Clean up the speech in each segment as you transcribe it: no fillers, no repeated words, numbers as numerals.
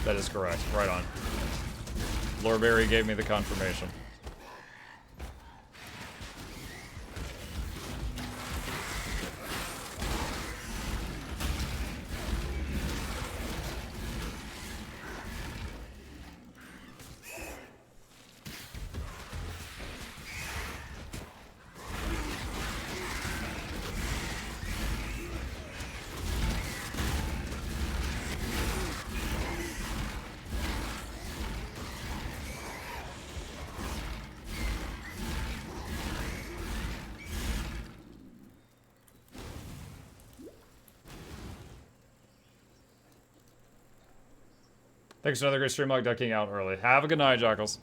That is correct. Right on. Loreberry gave me the confirmation. Thanks for another great stream, like ducking out early. Have a good night, Jackals.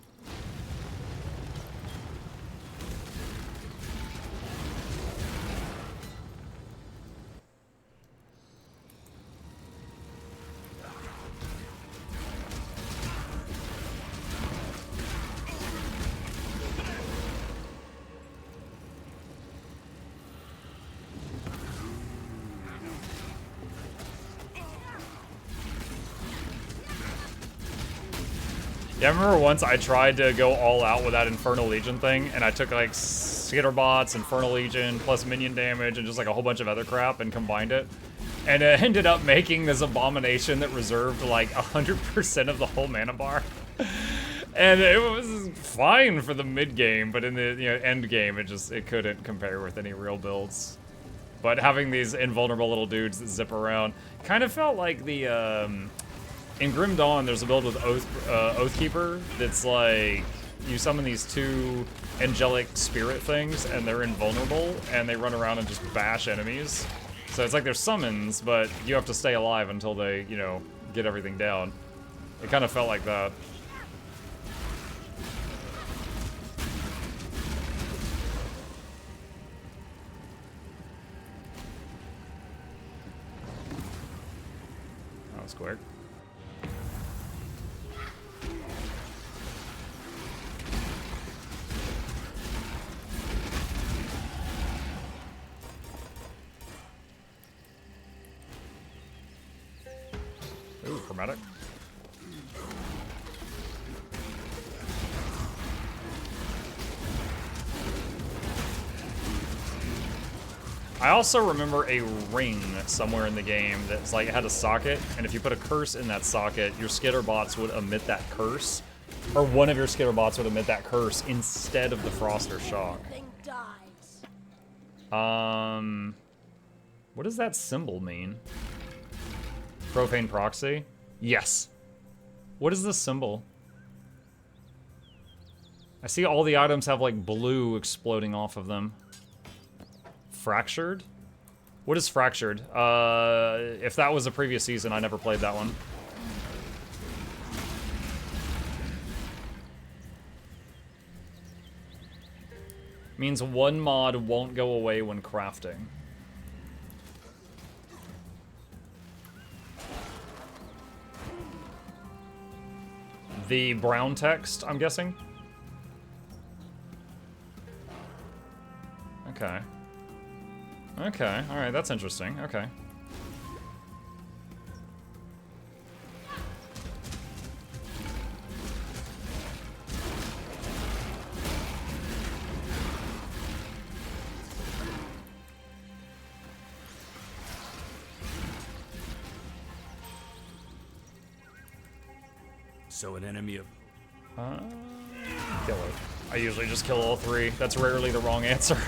Yeah, I remember once I tried to go all out with that Infernal Legion thing, and I took like Skitterbots, Infernal Legion, plus minion damage, and just like a whole bunch of other crap, and combined it. And it ended up making this abomination that reserved like 100% of the whole mana bar. And it was fine for the mid game, but in the end game, it couldn't compare with any real builds. But having these invulnerable little dudes that zip around kind of felt like the in Grim Dawn, there's a build with Oathkeeper that's like, you summon these two angelic spirit things, and they're invulnerable, and they run around and just bash enemies. So it's like they're summons, but you have to stay alive until they, get everything down. It kind of felt like that. That was quick. Ooh, chromatic. I also remember a ring somewhere in the game that's like, it had a socket, and if you put a curse in that socket, your Skitterbots would emit that curse, or one of your Skitterbots would emit that curse instead of the Frost or Shock. What does that symbol mean? Profane Proxy? Yes. What is this symbol? I see all the items have like blue exploding off of them. Fractured? What is Fractured? If that was a previous season, I never played that one. Means one mod won't go away when crafting. The brown text, I'm guessing? Okay. Okay, alright, that's interesting. Okay. So an enemy of... Kill it. I usually just kill all three. That's rarely the wrong answer.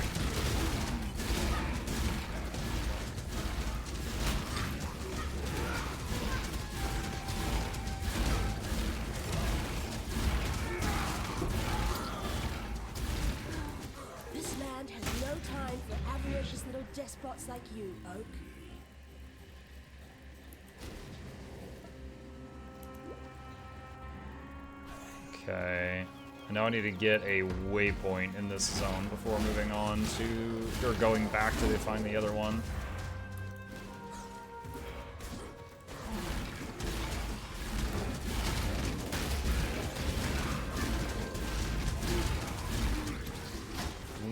This land has no time for avaricious little despots like you, Oak. Okay. Now I need to get a waypoint in this zone before moving on to, or going back to find the other one.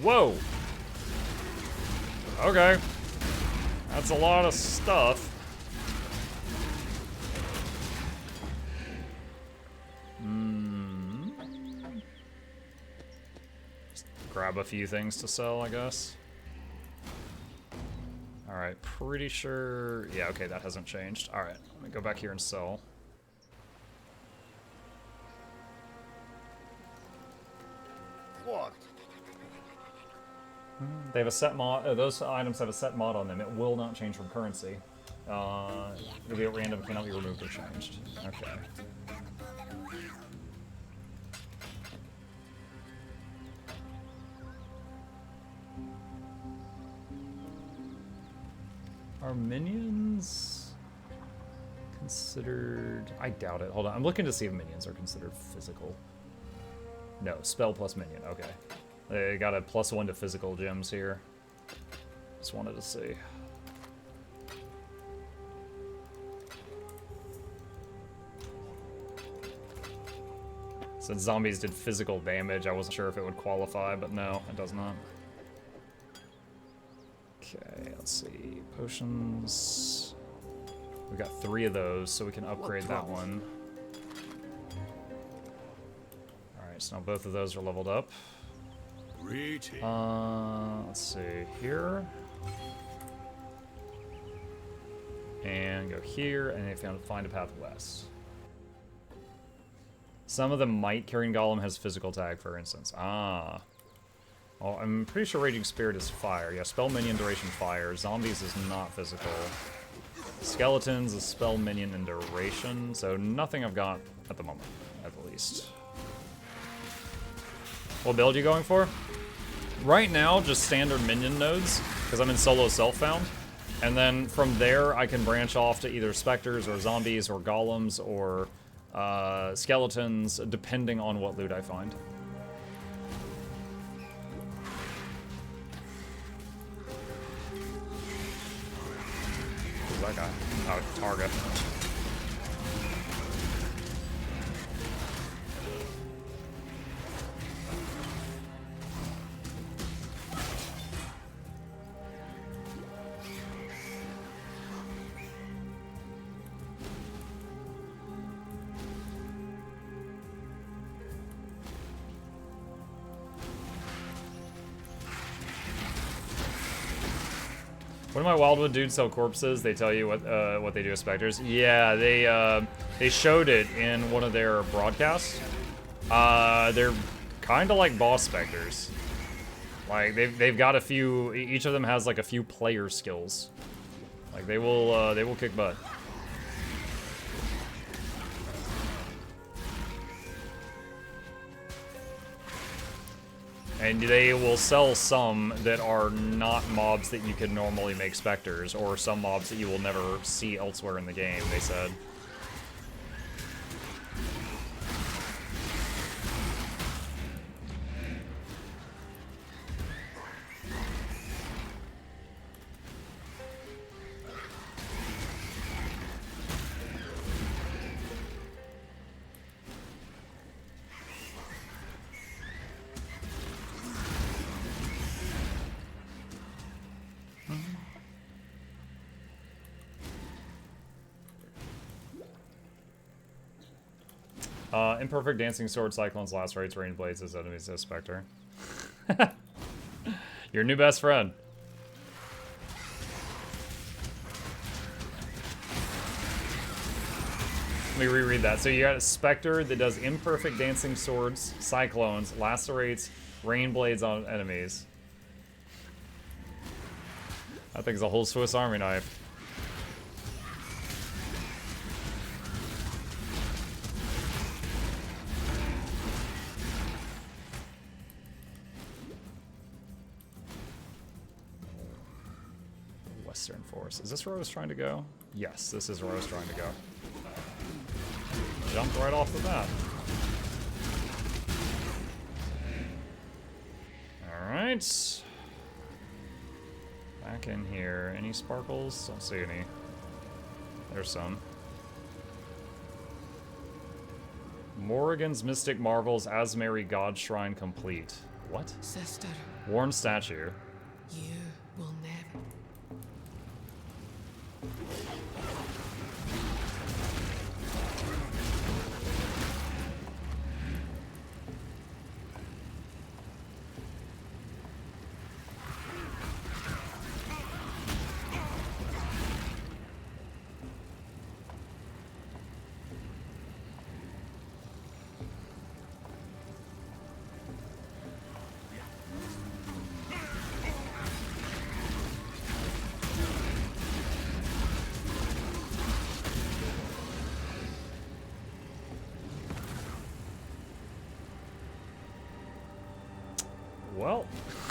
Whoa! Okay. That's a lot of stuff. grab a few things to sell, I guess. Alright, pretty sure... Yeah, okay, that hasn't changed. Alright, let me go back here and sell. What? They have a set mod. Those items have a set mod on them. It will not change from currency. It'll be at random, cannot be removed or changed. Okay. Are minions considered... I doubt it. Hold on. I'm looking to see if minions are considered physical. No, spell plus minion. Okay. They got a +1 to physical gems here. Just wanted to see. Since zombies did physical damage, I wasn't sure if it would qualify, but no, it does not. Okay, let's see. Potions. We got 3 of those, so we can upgrade that one. Alright, so now both of those are leveled up. Let's see, here. And go here, and they find a path west. Some of them might. Carrying Golem has physical tag, for instance. Ah. Well, I'm pretty sure Raging Spirit is fire. Yeah, spell minion duration fire. Zombies is not physical. Skeletons is spell minion and duration, so nothing I've got at the moment, at least. What build are you going for? Right now, just standard minion nodes, because I'm in solo self-found. And then from there, I can branch off to either specters or zombies or golems or skeletons, depending on what loot I find. Who's that guy? Oh, Targa. When my Wildwood dudes sell corpses, they tell you what they do with specters. Yeah, they showed it in one of their broadcasts. They're kind of like boss specters. Like they've got a few. Each of them has like a few player skills. Like they will kick butt. And they will sell some that are not mobs that you can normally make specters, or some mobs that you will never see elsewhere in the game, they said. Imperfect Dancing Sword, Cyclones, Lacerates, Rain Blades as enemies as Spectre. Your new best friend. Let me reread that. So you got a Spectre that does Imperfect Dancing Swords, Cyclones, Lacerates, Rain Blades on enemies. That thing's a whole Swiss Army knife. Western Force. Is this where I was trying to go? Yes, this is where I was trying to go. Jumped right off the bat. Alright. Back in here. Any sparkles? Don't see any. There's some. Morrigan's Mystic Marvels Asmeri God Shrine complete. What? Sister, Worn statue. you will never. well,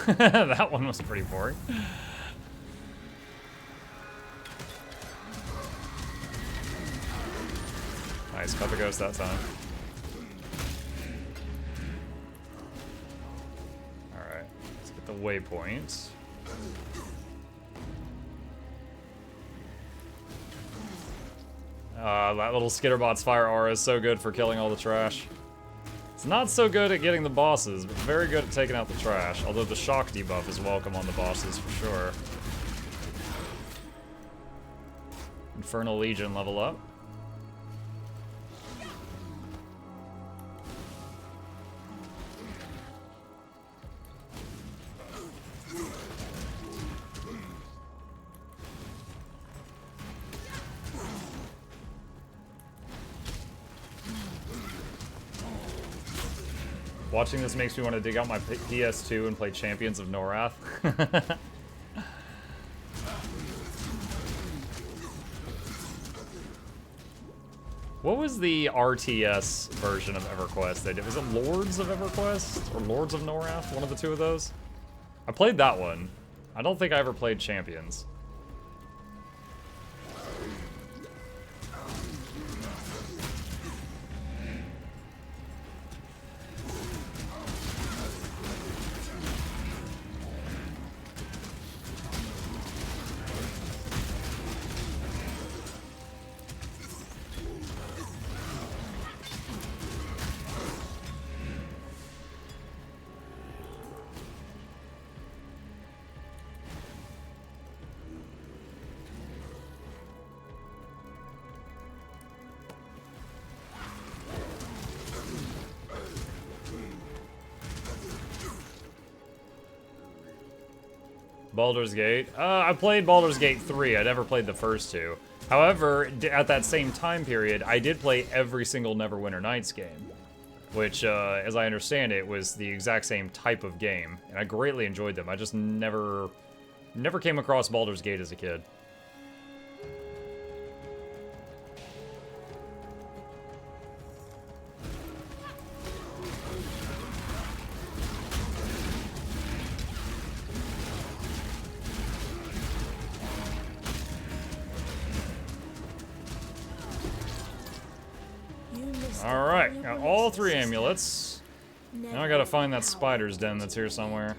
that one was pretty boring. Nice, cut the ghost that time. Alright, let's get the waypoint. That little Skitterbot's fire aura is so good for killing all the trash. It's not so good at getting the bosses, but very good at taking out the trash. Although the shock debuff is welcome on the bosses for sure. Infernal Legion level up. Watching this makes me want to dig out my PS2 and play Champions of Norath. What was the RTS version of EverQuest they did? Was it Lords of EverQuest? Or Lords of Norath? One of the two of those? I played that one. I don't think I ever played Champions. Baldur's Gate. I played Baldur's Gate 3. I never played the first two. However, at that same time period, I did play every single Neverwinter Nights game, which, as I understand it, was the exact same type of game, and I greatly enjoyed them. I just never came across Baldur's Gate as a kid. Alright, got all 3 amulets. Now I gotta find that spider's den that's here somewhere.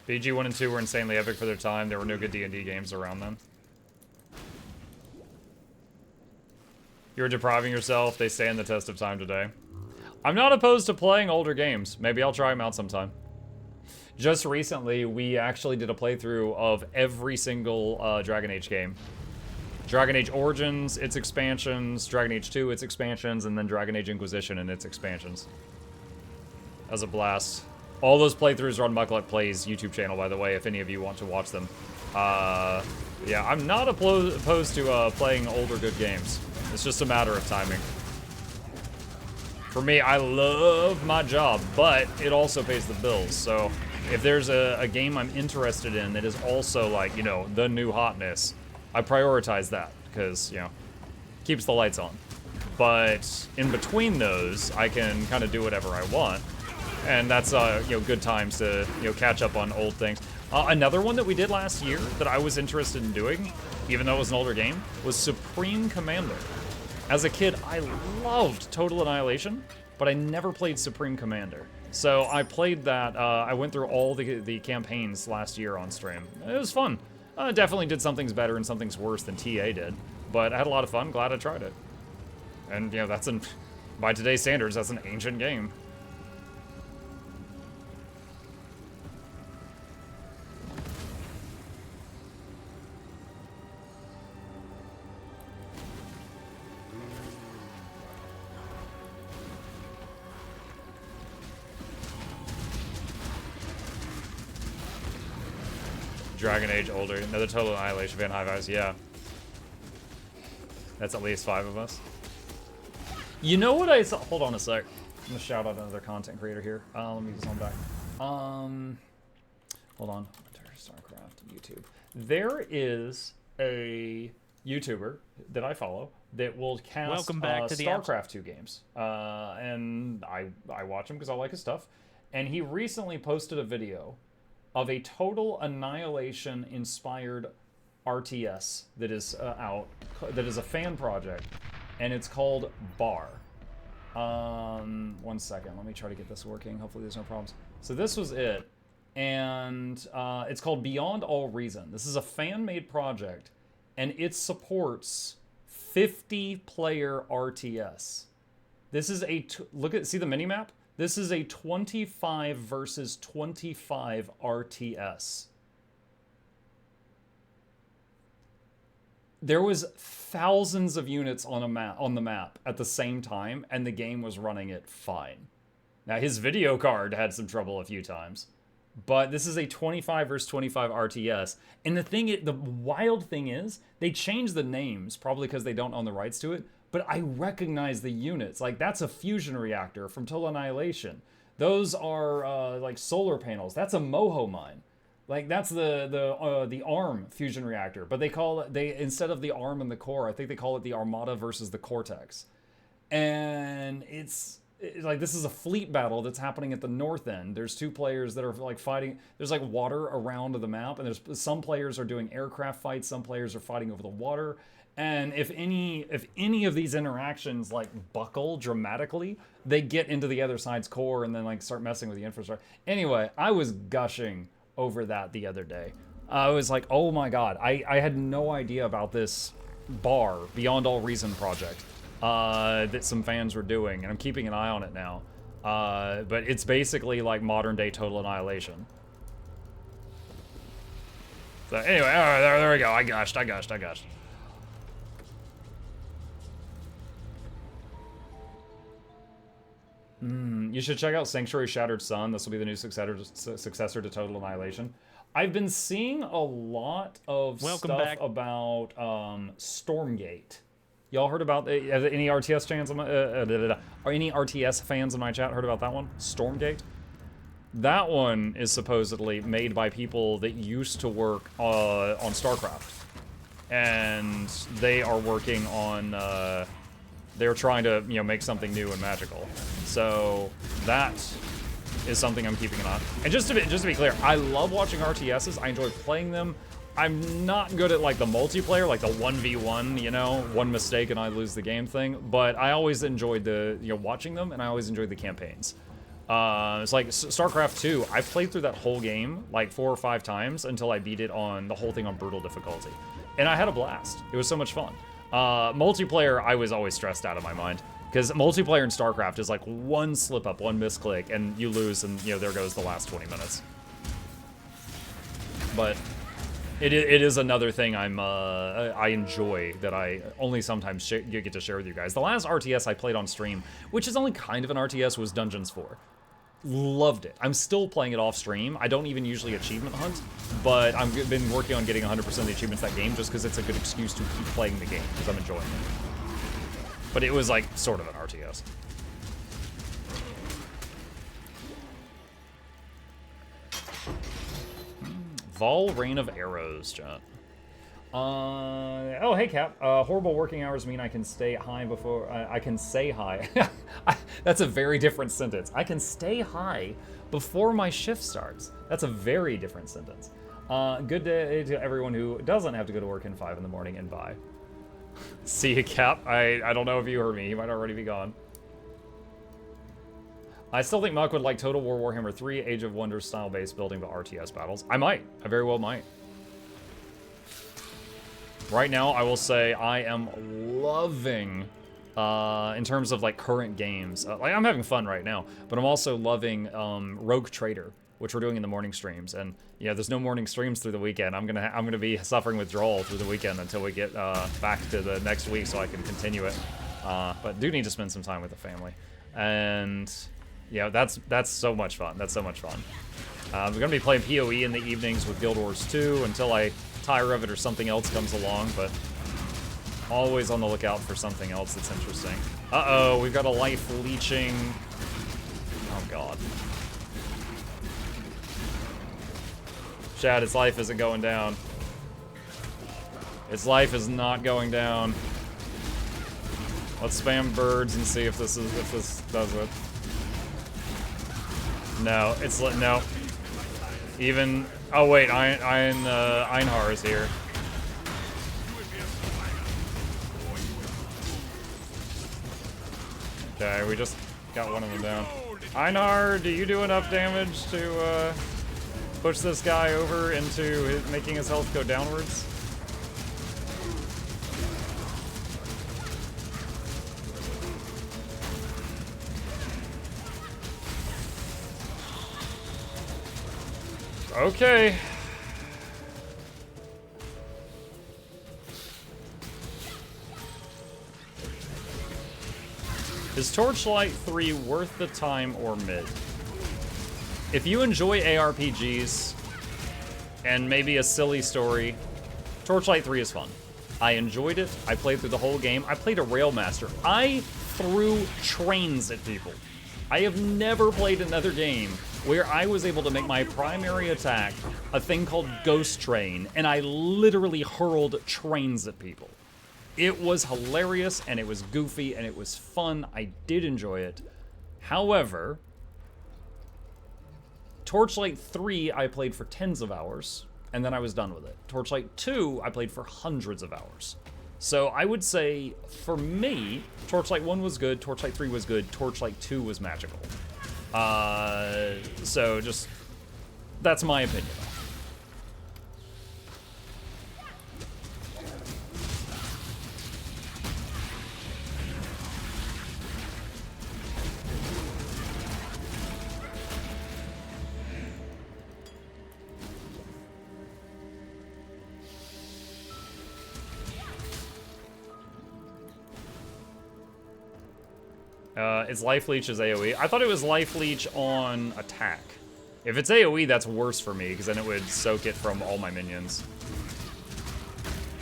BG 1 and 2 were insanely epic for their time. There were no good D&D games around them. You're depriving yourself. They stand the test of time today. I'm not opposed to playing older games. Maybe I'll try them out sometime. Just recently, we actually did a playthrough of every single Dragon Age game. Dragon Age Origins, its expansions, Dragon Age 2, its expansions, and then Dragon Age Inquisition and its expansions. That was a blast. All those playthroughs are on Mukluk Plays YouTube channel, by the way, if any of you want to watch them. Yeah, I'm not opposed to playing older good games. It's just a matter of timing. For me, I love my job, but it also pays the bills. So if there's a game I'm interested in that is also like, you know, the new hotness, I prioritize that because, you know, keeps the lights on. But in between those, I can kind of do whatever I want. And that's, you know, good times to, you know, catch up on old things. Another one that we did last year that I was interested in doing, even though it was an older game, was Supreme Commander. As a kid, I loved Total Annihilation, but I never played Supreme Commander. So I played that, I went through all the campaigns last year on stream. It was fun. Definitely did some things better and some things worse than TA did, but I had a lot of fun, glad I tried it. And, you know, that's by today's standards, that's an ancient game. Dragon Age older. Another Total Annihilation fan, high fives, yeah. That's at least 5 of us. You know what I saw? Hold on a sec. I'm gonna shout out another content creator here. Let me just on back. Hold on. StarCraft YouTube. There is a YouTuber that I follow that will cast Welcome back to the StarCraft 2 games. And I watch him because I like his stuff. And he recently posted a video of a Total Annihilation inspired RTS that is out, that is a fan project, and it's called Bar. 1 second, let me try to get this working. Hopefully there's no problems. So this was it, and it's called Beyond All Reason. This is a fan-made project, and it supports 50-player RTS. This is a see the minimap? This is a 25 versus 25 RTS. There was thousands of units on the map at the same time, and the game was running it fine. Now his video card had some trouble a few times, but this is a 25 versus 25 RTS. And the wild thing is, they changed the names probably because they don't own the rights to it. But I recognize the units. Like, that's a fusion reactor from Total Annihilation. Those are like solar panels. That's a Moho mine. Like, that's the ARM fusion reactor. But instead of the ARM and the core, I think they call it the Armada versus the Cortex. And it's like, this is a fleet battle that's happening at the north end. There's two players that are like fighting. There's like water around the map, and there's some players are doing aircraft fights. Some players are fighting over the water. And if any of these interactions like buckle dramatically, they get into the other side's core and then like start messing with the infrastructure. Anyway, I was gushing over that the other day. I was like, oh my god, I had no idea about this Bar Beyond All Reason project that some fans were doing, and I'm keeping an eye on it now. But it's basically like modern day Total Annihilation. So anyway, all right, there we go. I gushed. You should check out Sanctuary Shattered Sun. This will be the new successor to Total Annihilation. I've been seeing a lot of stuff about Stormgate. Y'all heard about any RTS fans? Are any RTS fans in my chat heard about that one? Stormgate. That one is supposedly made by people that used to work on StarCraft, and they are working on. They're trying to, make something new and magical. So that is something I'm keeping an eye on. And just to be clear, I love watching RTSs. I enjoy playing them. I'm not good at like the multiplayer, like the 1v1, one mistake and I lose the game thing. But I always enjoyed watching them, and I always enjoyed the campaigns. It's like StarCraft 2. I played through that whole game like 4 or 5 times until I beat it on the whole thing on brutal difficulty, and I had a blast. It was so much fun. Multiplayer, I was always stressed out of my mind, because multiplayer in StarCraft is like one slip up, one misclick, and you lose, and there goes the last 20 minutes. But it is another thing I enjoy that I only sometimes get to share with you guys. The last RTS I played on stream, which is only kind of an RTS, was Dungeons 4. Loved it. I'm still playing it off stream. I don't even usually achievement hunt, but I've been working on getting 100% of the achievements that game just because it's a good excuse to keep playing the game, because I'm enjoying it. But it was like sort of an RTS. Vol Rain of Arrows, chat. Oh, hey, Cap. Horrible working hours mean I can stay high before... I can say hi. That's a very different sentence. I can stay high before my shift starts. That's a very different sentence. Good day to everyone who doesn't have to go to work in 5 in the morning, and bye. See you, Cap. I don't know if you heard me. He might already be gone. I still think Muck would like Total War Warhammer 3 Age of Wonders style base building, but RTS battles. I might. I very well might. Right now, I will say I am loving, in terms of like current games, like I'm having fun right now, but I'm also loving Rogue Trader, which we're doing in the morning streams. And there's no morning streams through the weekend. I'm gonna be suffering withdrawal through the weekend until we get back to the next week so I can continue it. But do need to spend some time with the family, and that's so much fun. That's so much fun. We're gonna be playing PoE in the evenings with Guild Wars 2 until I tire of it or something else comes along, but Always on the lookout for something else that's interesting. Uh-oh, we've got a life leeching. Oh, God. Chad, its life isn't going down. Its life is not going down. Let's spam birds and see if this does it. No, no. Even, oh wait, Einhar is here. Okay, we just got one of them down. Einar, do you do enough damage to push this guy over into making his health go downwards? Okay. Is Torchlight 3 worth the time or mid? If you enjoy ARPGs and maybe a silly story, Torchlight 3 is fun. I enjoyed it. I played through the whole game. I played a Railmaster. I threw trains at people. I have never played another game where I was able to make my primary attack a thing called Ghost Train, and I literally hurled trains at people. It was hilarious, and it was goofy, and it was fun. I did enjoy it. However, Torchlight 3 I played for tens of hours, and then I was done with it. Torchlight 2 I played for hundreds of hours. So I would say, for me, Torchlight 1 was good, Torchlight 3 was good, Torchlight 2 was magical. So just, that's my opinion. Its life leech is AoE. I thought it was life leech on attack. If it's AoE, that's worse for me, because then it would soak it from all my minions.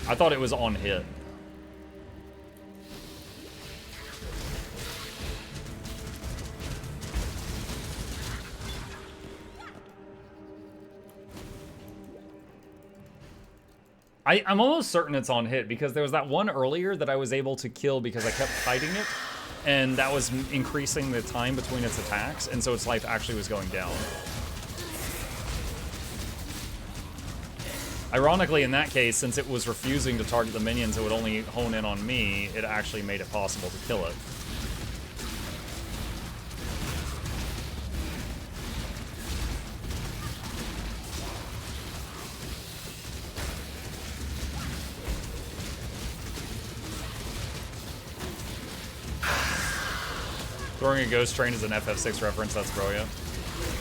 I thought it was on hit. I'm almost certain it's on hit, because there was that one earlier that I was able to kill because I kept fighting it. And that was increasing the time between its attacks, and so its life actually was going down. Ironically, in that case, since it was refusing to target the minions, it would only hone in on me, it actually made it possible to kill it. Throwing a ghost train is an FF6 reference, that's brilliant.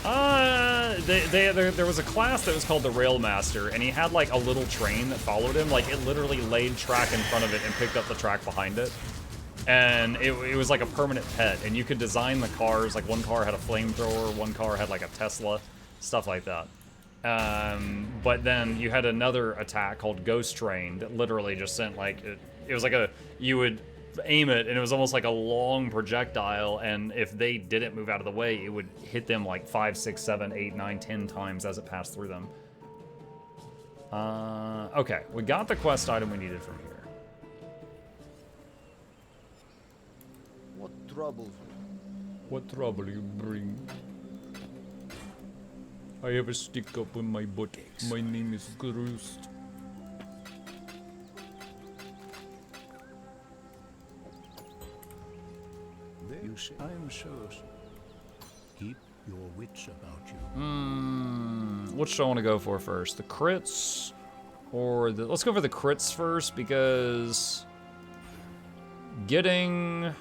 There was a class that was called the Railmaster, and he had like a little train that followed him. Like, it literally laid track in front of it and picked up the track behind it. And it was like a permanent pet, and you could design the cars. Like, one car had a flamethrower, one car had like a Tesla, stuff like that. But then you had another attack called Ghost Train that literally just sent like, it was like you would aim it, and it was almost like a long projectile, and if they didn't move out of the way, it would hit them like 5, 6, 7, 8, 9, 10 times as it passed through them. Okay, we got the quest item we needed from here. What trouble? What trouble you bring? I have a stick up in my butt. My name is Groost. I'm sure. Keep your wits about you. Which do I want to go for first? The crits? Or the... Let's go for the crits first, because... getting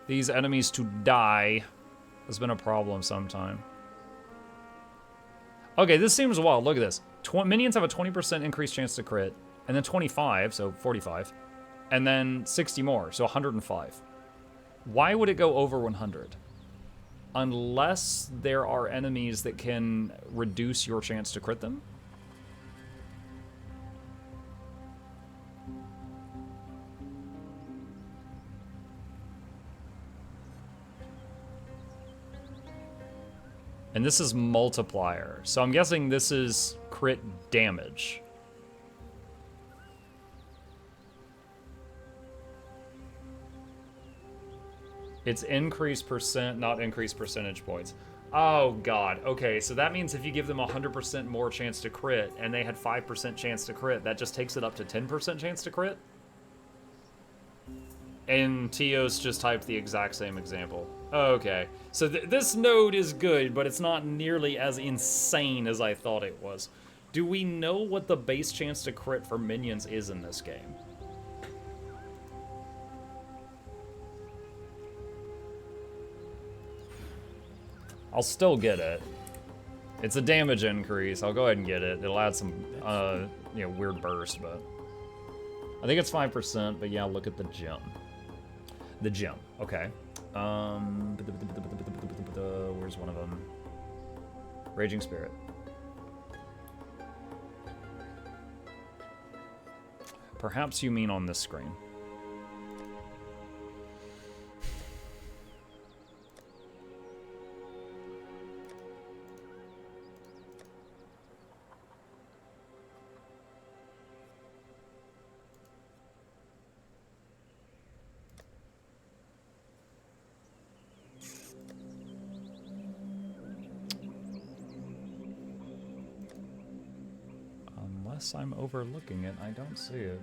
these enemies to die has been a problem sometime. Okay, this seems wild. Look at this. Minions have a 20% increased chance to crit, and then 25, so 45, and then 60 more, so 105. Why would it go over 100? Unless there are enemies that can reduce your chance to crit them? And this is multiplier. So I'm guessing this is crit damage. It's increased percent, not increased percentage points. Oh god, okay, so that means if you give them 100% more chance to crit, and they had 5% chance to crit, that just takes it up to 10% chance to crit? And Tios just typed the exact same example. Okay, so this node is good, but it's not nearly as insane as I thought it was. Do we know what the base chance to crit for minions is in this game? I'll still get it. It's a damage increase. I'll go ahead and get it. It'll add some, you know, weird burst, but I think it's 5%. But yeah, look at the gem. The gem. Okay. Where's one of them? Raging Spirit. Perhaps you mean on this screen. Unless I'm overlooking it, I don't see it.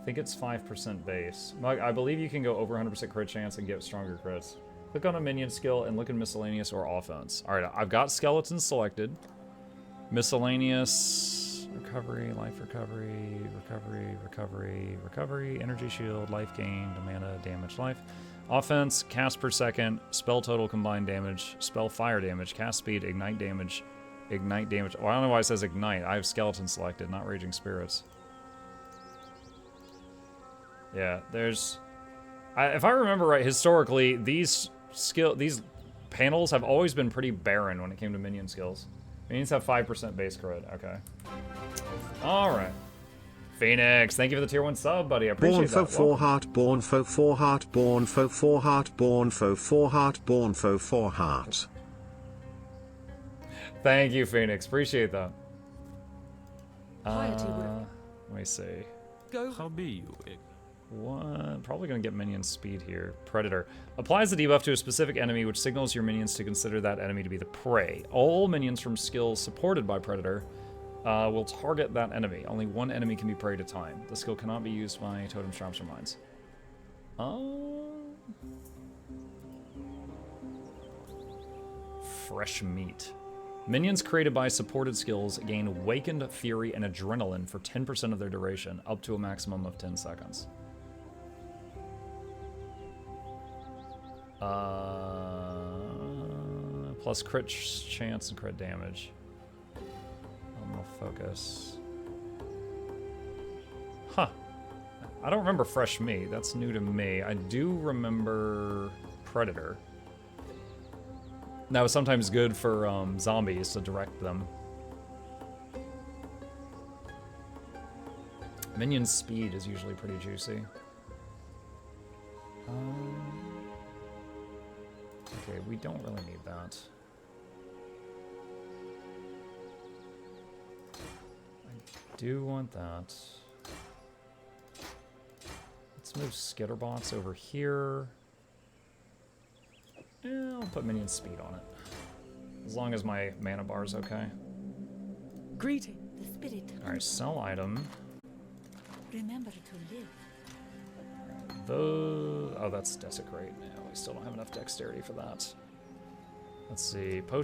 I think it's 5% base. I believe you can go over 100% crit chance and get stronger crits. Click on a minion skill and look in miscellaneous or offense. Alright, I've got skeletons selected. Miscellaneous, recovery, life recovery, recovery, energy shield, life gain, mana, damage, life. Offense, cast per second, spell total combined damage, spell fire damage, cast speed, ignite damage. Ignite damage. Oh, I don't know why it says ignite. I have skeleton selected, not raging spirits. Yeah, there's... if I remember right, historically, these panels have always been pretty barren when it came to minion skills. Minions have 5% base crit. Okay. Alright. Phoenix, thank you for the tier 1 sub, buddy. I appreciate that. Born for 4 heart, born for 4 heart, born for 4 heart, born for 4 heart, born for 4 heart. Thank you, Phoenix. Appreciate that. Piety will. Let me see. Go. How be you? What? Probably gonna get minion speed here. Predator. Applies the debuff to a specific enemy, which signals your minions to consider that enemy to be the prey. All minions from skills supported by Predator will target that enemy. Only one enemy can be prey at a time. The skill cannot be used by totems, traps, or mines. Fresh meat. Minions created by supported skills gain Awakened Fury and Adrenaline for 10% of their duration, up to a maximum of 10 seconds. Plus crit chance and crit damage. I'm gonna focus. Huh. I don't remember fresh meat. That's new to me. I do remember Predator. That was sometimes good for zombies to direct them. Minion speed is usually pretty juicy. Okay, we don't really need that. I do want that. Let's move Skitterbox over here. Yeah, I'll put minion speed on it. As long as my mana bar is okay. Greeting. The spirit. Alright, sell item. Remember to live. Oh, that's desecrate. Yeah, we still don't have enough dexterity for that. Let's see. Potion